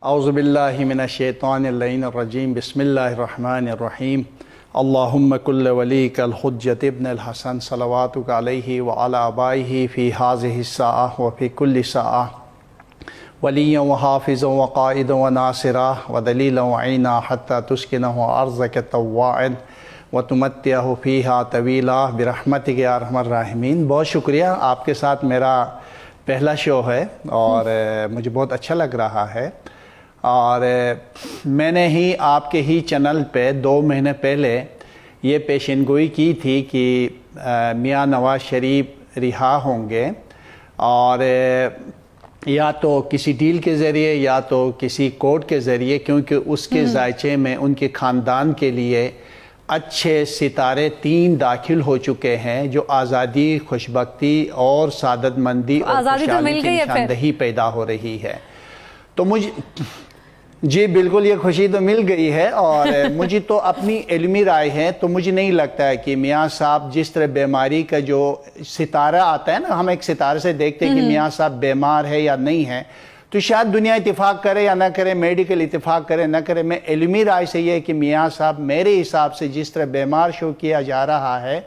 اعوذ باللہ من الشیطان اللعین الرجیم بسم اللہ الرحمن الرحیم اللہم کل ولیک الحجت ابن الحسن صلواتک علیہ وعلی آبائہ فی ہذہ الساعہ وفی کل ساعہ ولیا وحافظا وقائدا وناصرا ودلیلا وعینا حتی تسکنہ ارضک طواعا وتمتعہ فیہا طویلا برحمتک یا ارحم الراحمین۔ بہت شکریہ، آپ کے ساتھ میرا پہلا شو ہے اور مجھے بہت اچھا لگ رہا ہے، اور میں نے ہی آپ کے ہی چینل پہ 2 مہینے پہلے یہ پیشین گوئی کی تھی کہ میاں نواز شریف رہا ہوں گے، اور یا تو کسی ڈیل کے ذریعے یا تو کسی کورٹ کے ذریعے، کیونکہ اس کے ذائچے میں ان کے خاندان کے لیے اچھے ستارے 3 داخل ہو چکے ہیں، جو آزادی، خوشبختی اور سعادت مندی اور خوشحالی کی نشاندہی پیدا ہو رہی ہے۔ تو مجھے جی بالکل یہ خوشی تو مل گئی ہے، اور مجھے تو اپنی علمی رائے ہے، تو مجھے نہیں لگتا ہے کہ میاں صاحب جس طرح بیماری کا جو ستارہ آتا ہے نا، ہم ایک ستارے سے دیکھتے ہیں کہ میاں صاحب بیمار ہے یا نہیں ہے، تو شاید دنیا اتفاق کرے یا نہ کرے، میڈیکل اتفاق کرے نہ کرے، میں علمی رائے سے یہ ہے کہ میاں صاحب میرے حساب سے جس طرح بیمار شو کیا جا رہا ہے،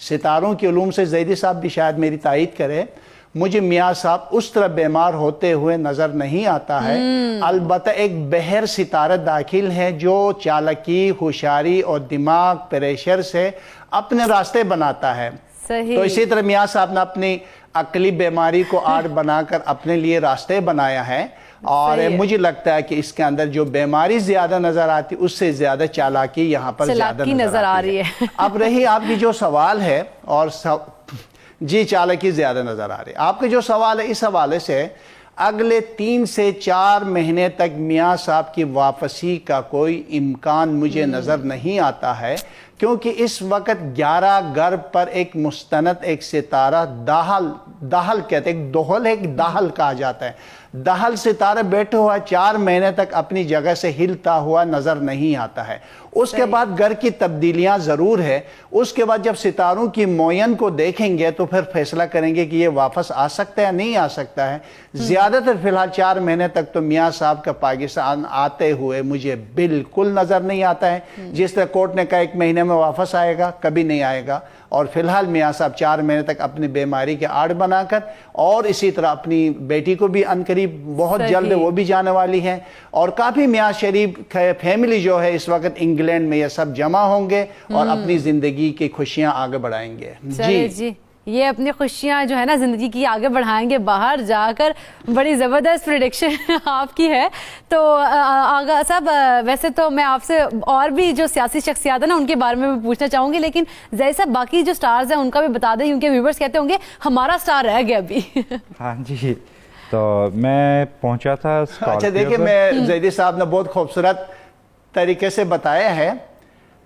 ستاروں کے علوم سے زیدی صاحب بھی شاید میری تائید کرے، مجھے میاں صاحب اس طرح بیمار ہوتے ہوئے نظر نہیں آتا ہے۔ البتہ ایک بہر ستارہ داخل ہے جو چالاکی، ہوشیاری اور دماغ پریشر سے اپنے راستے بناتا ہے۔ تو اسی طرح میاں صاحب نے اپنی عقلی بیماری کو آڑ بنا کر اپنے لیے راستے بنایا ہے، اور مجھے لگتا ہے کہ اس کے اندر جو بیماری زیادہ نظر آتی اس سے زیادہ چالاکی یہاں پر زیادہ نظر آ رہی ہے۔ اب رہی آپ کی جو سوال ہے، اور جی چالاکی زیادہ نظر آ رہی ہے، آپ کے جو سوال ہے، اس حوالے سے اگلے 3 سے 4 مہینے تک میاں صاحب کی واپسی کا کوئی امکان مجھے نظر نہیں آتا ہے، کیونکہ اس وقت 11 گرب پر ایک مستند ایک ستارہ داحل کہتے ہیں، ایک دوحل ہے، ایک داحل کہا جاتا ہے، داحل ستارہ بیٹھے ہوا 4 مہینے تک اپنی جگہ سے ہلتا ہوا نظر نہیں آتا ہے۔ اس کے بعد گھر کی تبدیلیاں ضرور ہے، اس کے بعد جب ستاروں کی معین کو دیکھیں گے تو پھر فیصلہ کریں گے کہ یہ واپس آ سکتا ہے یا نہیں آ سکتا ہے۔ زیادہ تر فی الحال 4 مہینے تک تو میاں صاحب کا پاکستان آتے ہوئے مجھے بالکل نظر نہیں آتا ہے۔ جس طرح کورٹ نے کہا 1 مہینے میں واپس آئے گا، کبھی نہیں آئے گا، اور فی الحال میاں صاحب 4 مہینے تک اپنی بیماری کے آڑ بنا کر، اور اسی طرح اپنی بیٹی کو بھی عنقریب بہت جلد وہ بھی جانے والی ہیں، اور کافی میاں شریف فیملی جو ہے اس وقت انگلینڈ میں یہ سب جمع ہوں گے اور اپنی زندگی کی خوشیاں آگے بڑھائیں گے۔ جی یہ اپنی خوشیاں جو ہے نا زندگی کی آگے بڑھائیں گے باہر جا کر، بڑی زبردست پریڈکشن آپ کی ہے۔ تو آغا صاحب، ویسے تو میں آپ سے اور بھی جو سیاسی شخصیات ہیں نا ان کے بارے میں بھی پوچھنا چاہوں گی، لیکن زید صاحب باقی جو سٹارز ہیں ان کا بھی بتا دیں، کیونکہ ویورز کہتے ہوں گے ہمارا سٹار رہ گیا ابھی۔ ہاں جی، تو میں پہنچا تھا اچھا دیکھیں، میں زیدی صاحب نے بہت خوبصورت طریقے سے بتایا ہے،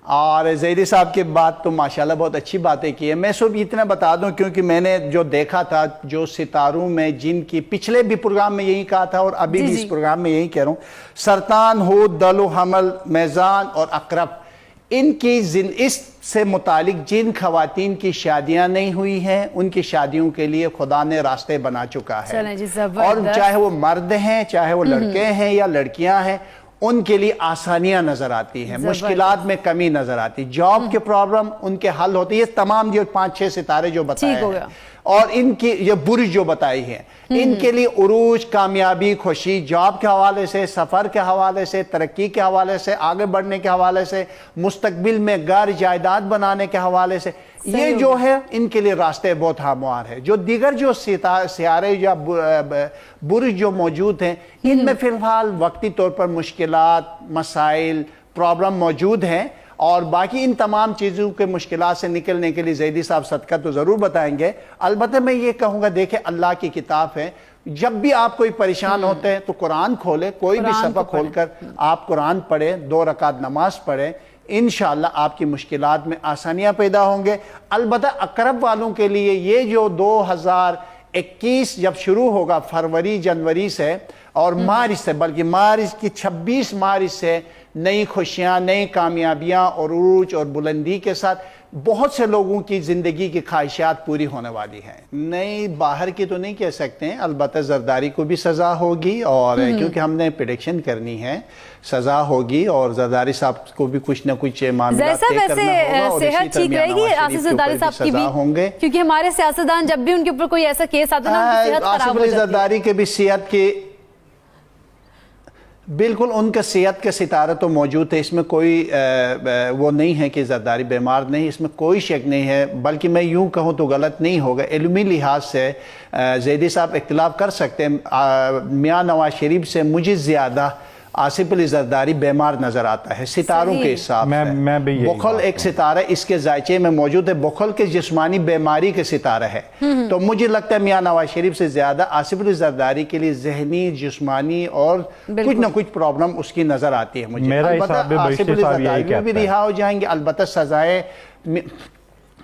اور زیدی صاحب کی بات تو ماشاءاللہ بہت اچھی باتیں کی ہے۔ میں صرف اتنا بتا دوں، کیونکہ میں نے جو دیکھا تھا، جو ستاروں میں جن کی پچھلے بھی پروگرام میں یہی کہا تھا اور ابھی بھی اس پروگرام میں یہی کہہ رہا ہوں، سرطان، ہود، دل و حمل، میزان اور عقرب، ان کی اس سے متعلق جن خواتین کی شادیاں نہیں ہوئی ہیں ان کی شادیوں کے لیے خدا نے راستے بنا چکا ہے، اور چاہے وہ مرد ہیں، چاہے وہ لڑکے ہیں یا لڑکیاں ہیں، ان کے لیے آسانیاں نظر آتی ہیں، مشکلات میں کمی نظر آتی، جاب کے پرابلم ان کے حل ہوتے ہیں۔ یہ تمام جو 5-6 ستارے جو بتائے ہیں، اور ان کی یہ برج جو بتائی ہیں، ان کے لیے عروج، کامیابی، خوشی، جاب کے حوالے سے، سفر کے حوالے سے، ترقی کے حوالے سے، آگے بڑھنے کے حوالے سے، مستقبل میں گھر جائیداد بنانے کے حوالے سے، یہ جو ہے ان کے لیے راستے بہت ہموار ہے۔ جو دیگر جو سیارے یا برج جو موجود ہیں، ان میں فی الحال وقتی طور پر مشکلات، مسائل، پرابلم موجود ہیں، اور باقی ان تمام چیزوں کے مشکلات سے نکلنے کے لیے زیدی صاحب صدقہ تو ضرور بتائیں گے۔ البتہ میں یہ کہوں گا، دیکھیں اللہ کی کتاب ہے، جب بھی آپ کوئی پریشان ہوتے ہیں تو قرآن کھولے، کوئی بھی صفحہ کھول کر آپ قرآن پڑھیں، 2 رکعت نماز پڑھیں، انشاءاللہ آپ کی مشکلات میں آسانیاں پیدا ہوں گے۔ البتہ عقرب والوں کے لیے یہ جو 2021 جب شروع ہوگا فروری جنوری سے، اور مارچ سے، بلکہ مارچ کی 26 مارچ سے نئی خوشیاں، نئی کامیابیاں اور عروج اور بلندی کے ساتھ بہت سے لوگوں کی زندگی کی خواہشات پوری ہونے والی ہیں۔ نئی باہر کی تو نہیں کہہ سکتے ہیں، البتہ زرداری کو بھی سزا ہوگی، اور کیونکہ ہم نے پریڈکشن کرنی ہے، سزا ہوگی، اور زرداری صاحب کو بھی کچھ نہ کچھ معاملات طے کرنا ہوگا، اور صحت اسی ٹھیک طرح رہے گی میاں نواز آصف شریف کے زرداری اوپر بھی صاحب کی سزا ہوں گے، کیونکہ ہمارے سیاستدان جب بھی ان کے اوپر کوئی ایسا کیس آتا ہے نا ان کی صحت خراب آصف ہو علی جاتی ہے۔ زرداری کے بھی صحت کی بالکل ان کا صحت کا ستارہ تو موجود ہے، اس میں کوئی وہ نہیں ہے کہ زرداری بیمار نہیں، اس میں کوئی شک نہیں ہے، بلکہ میں یوں کہوں تو غلط نہیں ہوگا، علمی لحاظ سے زیدی صاحب اختلاف کر سکتے ہیں، میاں نواز شریف سے مجھے زیادہ آصف علی زرداری بیمار نظر آتا ہے ستاروں کے حساب سے۔ میں بھی یہی بخل ایک ستارہ اس کے ذائچے میں موجود ہے، بخل کے جسمانی بیماری کے ستارہ ہے، تو مجھے لگتا ہے میاں نواز شریف سے زیادہ آصف علی زرداری کے لیے ذہنی، جسمانی اور کچھ نہ کچھ پرابلم اس کی نظر آتی ہے مجھے۔ میرا حساب بھی آصف علی زرداری بھی رہا ہو جائیں گے، البتہ سزائے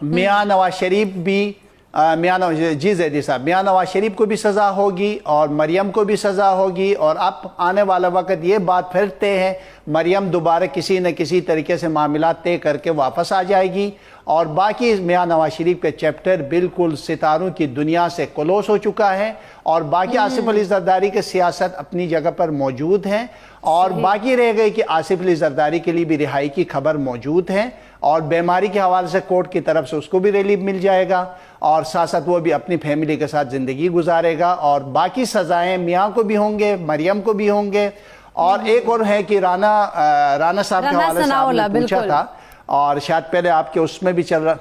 میاں نواز شریف بھی جی زیدی صاحب، میاں نواز شریف کو بھی سزا ہوگی اور مریم کو بھی سزا ہوگی، اور اب آنے والا وقت یہ بات پھرتے ہیں مریم دوبارہ کسی نہ کسی طریقے سے معاملات طے کر کے واپس آ جائے گی، اور باقی میاں نواز شریف کا چیپٹر بالکل ستاروں کی دنیا سے کلوز ہو چکا ہے، اور باقی آصف علی زرداری کے سیاست اپنی جگہ پر موجود ہیں، اور باقی رہ گئی کہ آصف علی زرداری کے لیے بھی رہائی کی خبر موجود ہے، اور بیماری کے حوالے سے کورٹ کی طرف سے اس کو بھی ریلیف مل جائے گا، اور ساتھ ساتھ وہ بھی اپنی فیملی کے ساتھ زندگی گزارے گا، اور باقی سزائیں میاں کو بھی ہوں گے، مریم کو بھی ہوں گے، اور ایک اور ہے کہ رانا صاحب کے حوالے سے آپ نے پوچھا تھا، اور شاید پہلے آپ کے اس میں بھی چل رہا،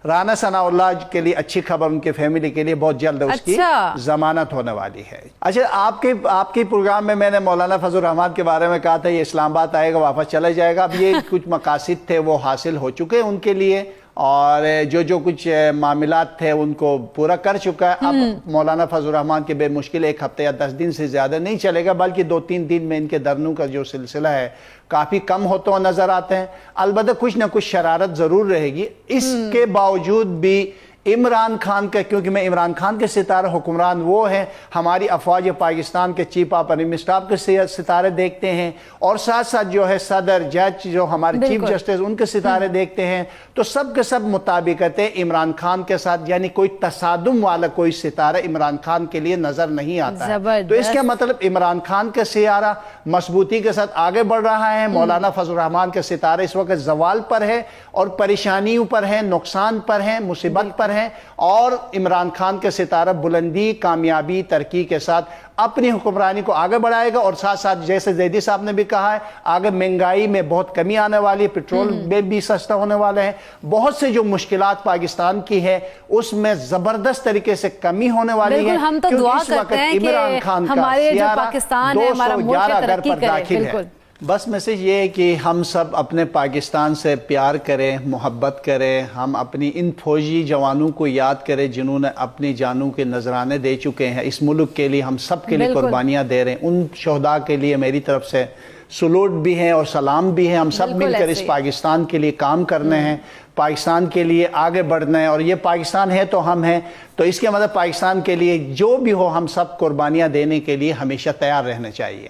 رانا ثناء اللہ کے لیے اچھی خبر، ان کے فیملی کے لیے بہت جلد اس کی ضمانت ہونے والی ہے۔ اچھا، آپ کے پروگرام میں میں نے مولانا فضل الرحمان کے بارے میں کہا تھا یہ اسلام آباد آئے گا واپس چلا جائے گا، اب یہ کچھ مقاصد تھے وہ حاصل ہو چکے ان کے لیے، اور جو کچھ معاملات تھے ان کو پورا کر چکا ہے۔ اب مولانا فضل الرحمان کے بے مشکل 1 ہفتے یا 10 دن سے زیادہ نہیں چلے گا، بلکہ 2-3 دن میں ان کے دھرنوں کا جو سلسلہ ہے کافی کم ہوتا ہوا نظر آتے ہیں، البتہ کچھ نہ کچھ شرارت ضرور رہے گی۔ اس کے باوجود بھی عمران خان کا، کیونکہ میں عمران خان کے ستارے حکمران وہ ہیں، ہماری افواج پاکستان کے چیف آف آرمی اسٹاف کے ستارے دیکھتے ہیں، اور ساتھ ساتھ جو ہے صدر، جج، جو ہمارے چیف جسٹس ان کے ستارے دیکھتے ہیں، تو سب کے سب مطابقت عمران خان کے ساتھ، یعنی کوئی تصادم والا کوئی ستارہ عمران خان کے لیے نظر نہیں آتا ہے، تو اس کا مطلب عمران خان کا سیارہ مضبوطی کے ساتھ آگے بڑھ رہا ہے، مولانا فضل الرحمان کے ستارے اس وقت زوال پر ہے، اور پریشانیوں پر ہیں، نقصان پر ہیں، مصیبت پر ہیں، اور عمران خان کے ستارہ بلندی، کامیابی، ترقی کے ساتھ اپنی حکمرانی کو آگے بڑھائے گا، اور ساتھ ساتھ جیسے زیدی صاحب نے بھی کہا ہے آگے مہنگائی میں بہت کمی آنے والی ہے، پیٹرول میں بھی سستا ہونے والا ہے، بہت سے جو مشکلات پاکستان کی ہے اس میں زبردست طریقے سے کمی ہونے والی ہے، ہم تو دعا کرتے ہیں کہ ہمارے جو پاکستان ہے، ہمارا ملک ترقی کرے۔ بالکل، بس میسج یہ ہے کہ ہم سب اپنے پاکستان سے پیار کریں، محبت کریں، ہم اپنی ان فوجی جوانوں کو یاد کریں جنہوں نے اپنی جانوں کے نذرانے دے چکے ہیں اس ملک کے لیے، ہم سب کے لیے قربانیاں دے رہے ہیں، ان شہداء کے لیے میری طرف سے سلوٹ بھی ہیں اور سلام بھی ہیں، ہم سب مل کر اس پاکستان کے لیے کام کرنے ہیں، پاکستان کے لیے آگے بڑھنا ہے، اور یہ پاکستان ہے تو ہم ہیں، تو اس کے مطلب پاکستان کے لیے جو بھی ہو ہم سب قربانیاں دینے کے لیے ہمیشہ تیار رہنا چاہیے۔